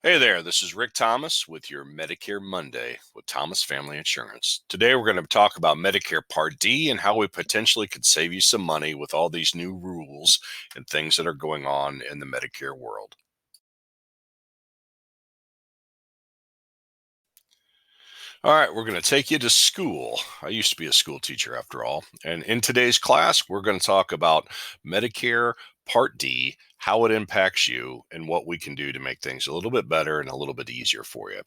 Hey there, this is Rick Thomas with your Medicare Monday with Thomas Family Insurance. Today we're going to talk about Medicare Part D and how we potentially could save you some money with all these new rules and things that are going on in the Medicare world. All right, we're going to take you to school. I used to be a school teacher after all. And in today's class, we're going to talk about Medicare Part D, how it impacts you, and what we can do to make things a little bit better and a little bit easier for you.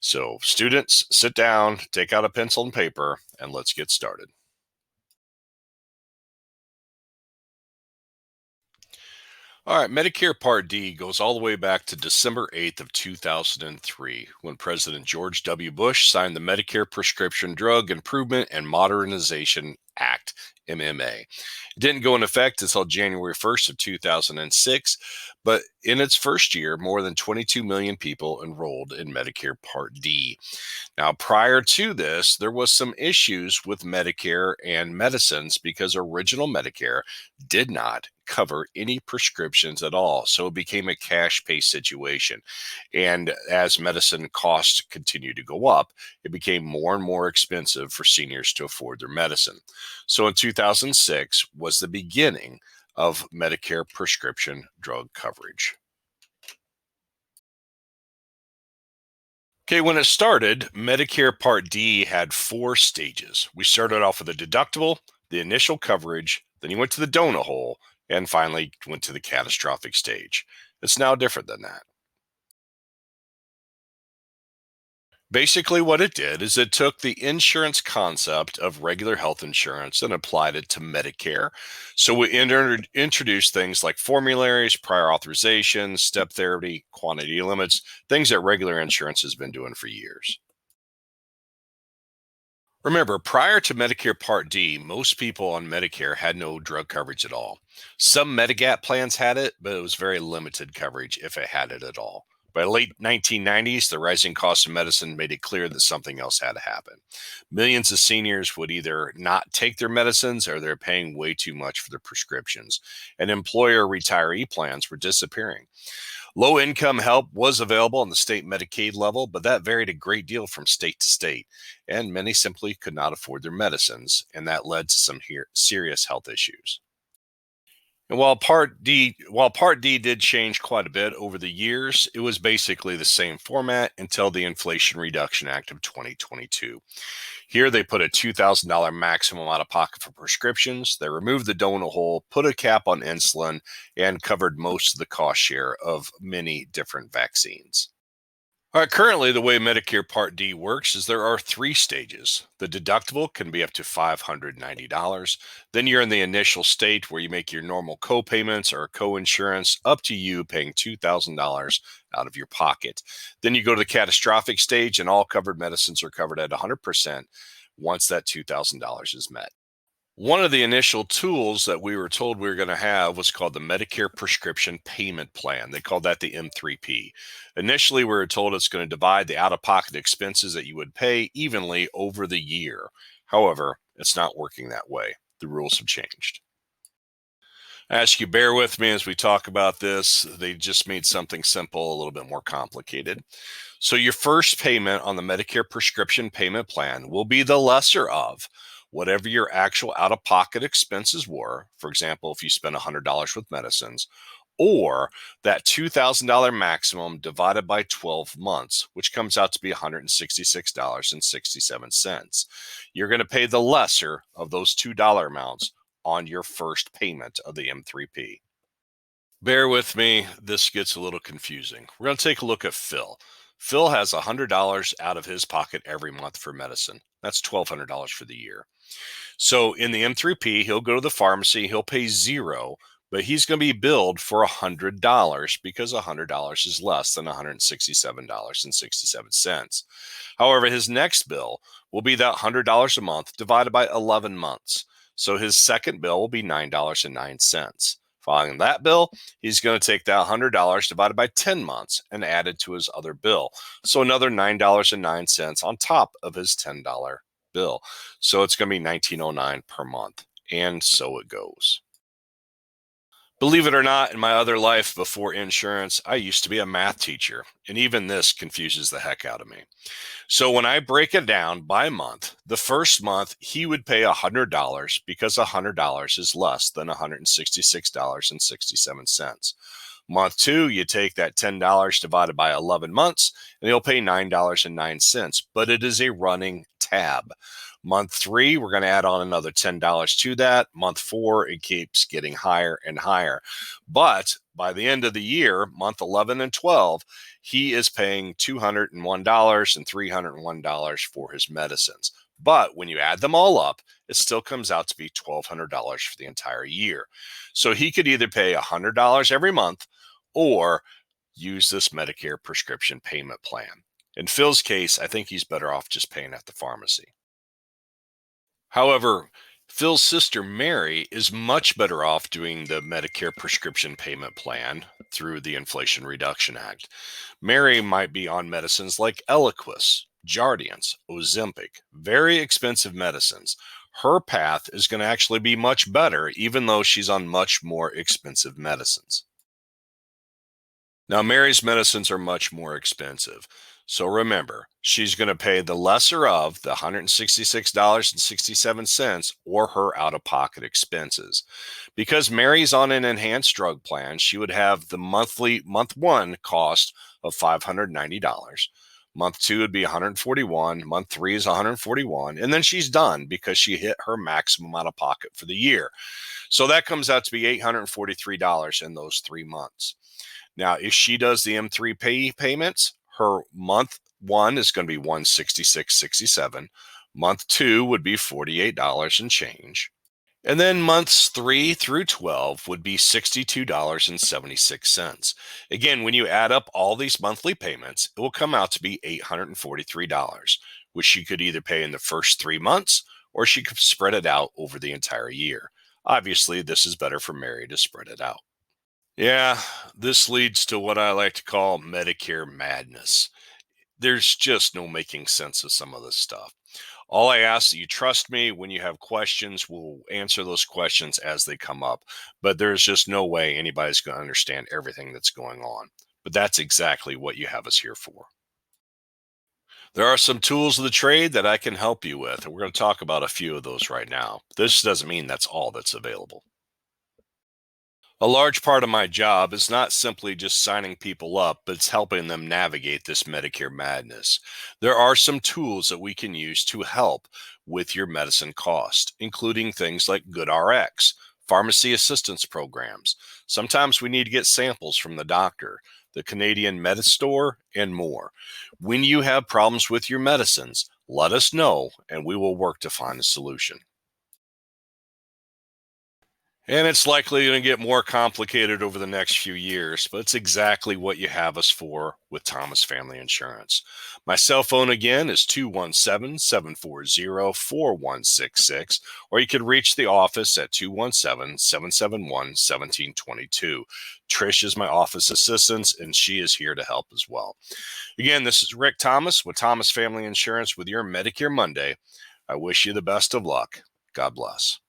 So, students, sit down, take out a pencil and paper, and let's get started. All right, Medicare Part D goes all the way back to December 8th of 2003 when President George W. Bush signed the Medicare Prescription Drug Improvement and Modernization Act, MMA. It didn't go into effect until January 1st of 2006, but in its first year, more than 22 million people enrolled in Medicare Part D. Now, prior to this, there was some issues with Medicare and medicines because original Medicare did not cover any prescriptions at all. So it became a cash pay situation. And as medicine costs continued to go up, it became more and more expensive for seniors to afford their medicine. So in 2006 was the beginning of Medicare prescription drug coverage. Okay, when it started, Medicare Part D had four stages. We started off with a deductible, the initial coverage, then you went to the donut hole, and finally went to the catastrophic stage. It's now different than that. Basically, what it did is it took the insurance concept of regular health insurance and applied it to Medicare. So we introduced things like formularies, prior authorization, step therapy, quantity limits, things that regular insurance has been doing for years. Remember, prior to Medicare Part D, most people on Medicare had no drug coverage at all. Some Medigap plans had it, but it was very limited coverage if it had it at all. By the late 1990s, the rising cost of medicine made it clear that something else had to happen. Millions of seniors would either not take their medicines or they're paying way too much for their prescriptions. And employer retiree plans were disappearing. Low income help was available on the state Medicaid level, but that varied a great deal from state to state, and many simply could not afford their medicines, and that led to some serious health issues. And while Part D did change quite a bit over the years, it was basically the same format until the Inflation Reduction Act of 2022. Here they put a $2,000 maximum out of pocket for prescriptions. They removed the donut hole, put a cap on insulin, and covered most of the cost share of many different vaccines. All right, currently, the way Medicare Part D works is there are three stages. The deductible can be up to $590. Then you're in the initial state where you make your normal co-payments or co-insurance up to you paying $2,000 out of your pocket. Then you go to the catastrophic stage, and all covered medicines are covered at 100% once that $2,000 is met. One of the initial tools that we were told we were going to have was called the Medicare Prescription Payment Plan. They called that the M3P. Initially, we were told it's going to divide the out of pocket expenses that you would pay evenly over the year. However, it's not working that way. The rules have changed. I ask you bear with me as we talk about this. They just made something simple a little bit more complicated. So, your first payment on the Medicare Prescription Payment Plan will be the lesser of whatever your actual out of pocket expenses were. For example, if you spend $100 with medicines, or that $2,000 maximum divided by 12 months, which comes out to be $166.67. You're going to pay the lesser of those $2 amounts on your first payment of the M3P. Bear with me, this gets a little confusing. We're going to take a look at Phil. Phil has $100 out of his pocket every month for medicine. That's $1,200 for the year. So in the M3P, he'll go to the pharmacy, he'll pay zero, but he's going to be billed for $100 because $100 is less than $167.67. However, his next bill will be that $100 a month divided by 11 months. So his second bill will be $9.09. Following that bill, he's going to take that $100 divided by 10 months and add it to his other bill. So another $9.09 on top of his $10 bill. So it's going to be $19.09 per month. And so it goes. Believe it or not, in my other life before insurance, I used to be a math teacher, and even this confuses the heck out of me. So when I break it down by month, the first month he would pay $100 because $100 is less than $166.67. Month two, you take that $10 divided by 11 months, and he'll pay $9.09, but it is a running tab. Month three, we're going to add on another $10 to that. Month four, it keeps getting higher and higher. But by the end of the year, month 11 and 12, he is paying $201 and $301 for his medicines. But when you add them all up, it still comes out to be $1,200 for the entire year. So he could either pay $100 every month or use this Medicare prescription payment plan. In Phil's case, I think he's better off just paying at the pharmacy. However, Phil's sister Mary is much better off doing the Medicare prescription payment plan through the Inflation Reduction Act. Mary might be on medicines like Eliquis, Jardiance, Ozempic, very expensive medicines. Her path is going to actually be much better, even though she's on much more expensive medicines. Now, Mary's medicines are much more expensive. So remember, she's going to pay the lesser of the $166.67 or her out-of-pocket expenses. Because Mary's on an enhanced drug plan, she would have the month one cost of $590. Month two would be $141. Month three is $141. And then she's done because she hit her maximum out-of-pocket for the year. So that comes out to be $843 in those 3 months. Now, if she does the M3P payments, her month one is going to be $166.67. Month two would be $48 and change. And then months 3 through 12 would be $62.76. Again, when you add up all these monthly payments, it will come out to be $843, which she could either pay in the first 3 months or she could spread it out over the entire year. Obviously, this is better for Mary to spread it out. Yeah, this leads to what I like to call Medicare madness. There's just no making sense of some of this stuff. All I ask that you trust me. When you have questions, we'll answer those questions as they come up. But there's just no way anybody's going to understand everything that's going on. But that's exactly what you have us here for. There are some tools of the trade that I can help you with, and we're going to talk about a few of those right now. This doesn't mean that's all that's available. A large part of my job is not simply just signing people up, but it's helping them navigate this Medicare madness. There are some tools that we can use to help with your medicine cost, including things like GoodRx, pharmacy assistance programs. Sometimes we need to get samples from the doctor, the Canadian Medistore, and more. When you have problems with your medicines, let us know, and we will work to find a solution. And it's likely going to get more complicated over the next few years, but it's exactly what you have us for with Thomas Family Insurance. My cell phone again is 217-740-4166, or you could reach the office at 217-771-1722. Trish is my office assistant, and she is here to help as well. Again, this is Rick Thomas with Thomas Family Insurance with your Medicare Monday. I wish you the best of luck. God bless.